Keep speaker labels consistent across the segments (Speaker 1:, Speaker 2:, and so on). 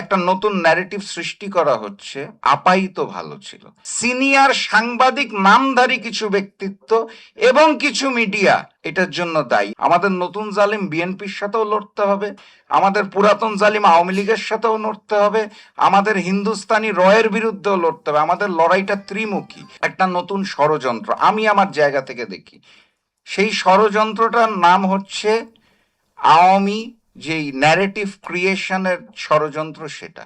Speaker 1: একটা নতুন ন্যারেটিভ সৃষ্টি করা হচ্ছে, আপাই তো ভালো ছিল। সিনিয়র সাংবাদিক নামধারী কিছু ব্যক্তিত্ব এবং কিছু মিডিয়া এটার জন্য দায়ী। আমাদের নতুন জালিম বিএনপির সাথেও লড়তে হবে, আমাদের পুরাতন জালিম আওয়ামী লীগের সাথেও লড়তে হবে, আমাদের হিন্দুস্তানি রয়ের বিরুদ্ধেও লড়তে হবে। আমাদের লড়াইটা ত্রিমুখী, একটা নতুন ষড়যন্ত্র আমি আমার জায়গা থেকে দেখি। সেই ষড়যন্ত্রটার নাম হচ্ছে আওয়ামী যেই ন্যারেটিভ ক্রিয়েশনের ষড়যন্ত্র, সেটা।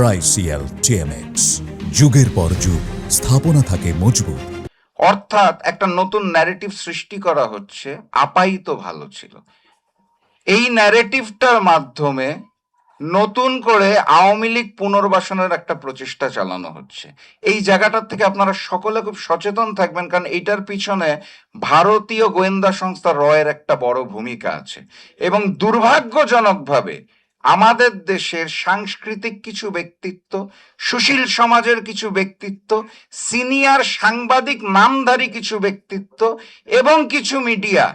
Speaker 2: RICL TMX, যুগের পর যুগ স্থাপনা থাকে মজবুত।
Speaker 1: অর্থাৎ একটা নতুন ন্যারেটিভ সৃষ্টি করা হচ্ছে, আপাই তো ভালো ছিল। এই ন্যারেটিভটার মাধ্যমে নতুন করে আওয়ামী লীগ পুনর্বাসনের একটা প্রচেষ্টা চালানো হচ্ছে। এই জায়গাটার থেকে আপনারা সকলে খুব সচেতন থাকবেন, কারণ এইটার পিছনে ভারতীয় গোয়েন্দা সংস্থা রয়ের একটা বড় ভূমিকা আছে। এবং দুর্ভাগ্যজনকভাবে আমাদের দেশের সাংস্কৃতিক কিছু ব্যক্তিত্ব, সুশীল সমাজের কিছু ব্যক্তিত্ব, সিনিয়র সাংবাদিক নামধারী কিছু ব্যক্তিত্ব এবং কিছু মিডিয়া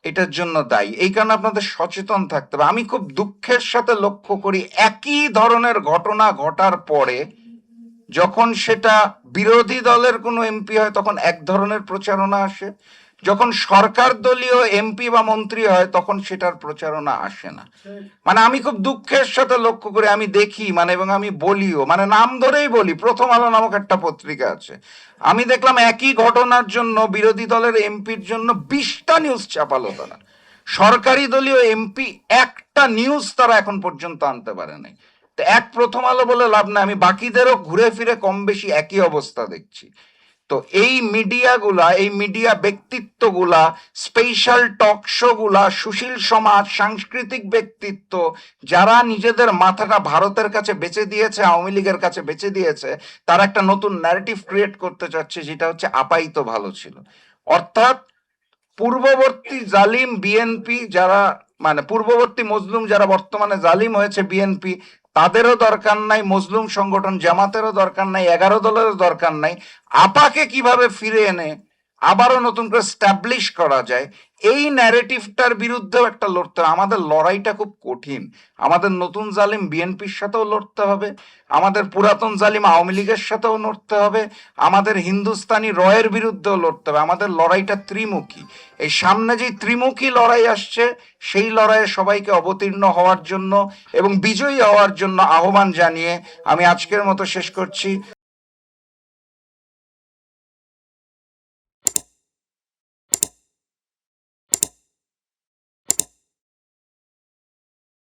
Speaker 1: এটার জন্য দায়ী। এই কারণে আপনাদের সচেতন থাকতে হবে। আমি খুব দুঃখের সাথে লক্ষ্য করি, একই ধরনের ঘটনা ঘটার পরে যখন সেটা বিরোধী দলের কোনো এমপি হয় তখন এক ধরনের প্রচারণা আসে, যখন সরকার দলীয় এমপি বা মন্ত্রী হয় তখন সেটার প্রচারণা আসে না। মানে আমি খুব দুঃখের সাথে লক্ষ্য করি, আমি দেখি এবং আমি বলিও, নাম ধরেই বলি। প্রথম আলো নামক একটা পত্রিকা আছে, আমি দেখলাম একই ঘটনার জন্য বিরোধী দলের এমপির জন্য 20টা নিউজ ছাপালো তারা। সরকারি দলীয় এমপি একটা নিউজ তারা এখন পর্যন্ত আনতে পারে নাই। তো এক প্রথম আলো বলে লাভ নাই, আমি বাকিদেরও ঘুরে ফিরে কম বেশি একই অবস্থা দেখছি। তো এই মিডিয়াগুলা, এই মিডিয়া ব্যক্তিত্বগুলা, স্পেশাল টক শো গুলা, সুশীল সমাজ, সাংস্কৃতিক ব্যক্তিত্ব যারা নিজেদের মাথাটা ভারতের কাছে বেচে দিয়েছে, আওয়ামী লীগের কাছে বেচে দিয়েছে, তারা একটা নতুন ন্যারেটিভ ক্রিয়েট করতে চাচ্ছে, যেটা হচ্ছে আপাই তো ভালো ছিল। অর্থাৎ পূর্ববর্তী জালিম বিএনপি যারা, পূর্ববর্তী মজলুম যারা বর্তমানে জালিম হয়েছে বিএনপি, তাদেরও দরকার নাই, মজলুম সংগঠন জামাতেরও দরকার নাই, 11 দলেরও দরকার নাই। আপাকে কিভাবে ফিরে এনে আবারও নতুন করে স্ট্যাবলিশ করা যায়, এই ন্যারেটিভটার বিরুদ্ধেও একটা লড়তে হবে। আমাদের লড়াইটা খুব কঠিন। আমাদের নতুন জালিম বিএনপির সাথেও লড়তে হবে, আমাদের পুরাতন জালিম আওয়ামী লীগের সাথেও লড়তে হবে, আমাদের হিন্দুস্তানি রয়ের বিরুদ্ধেও লড়তে হবে। আমাদের লড়াইটা ত্রিমুখী। এই সামনে যে ত্রিমুখী লড়াই আসছে, সেই লড়াইয়ে সবাইকে অবতীর্ণ হওয়ার জন্য এবং বিজয়ী হওয়ার জন্য আহ্বান জানিয়ে আমি আজকের মতো শেষ করছি।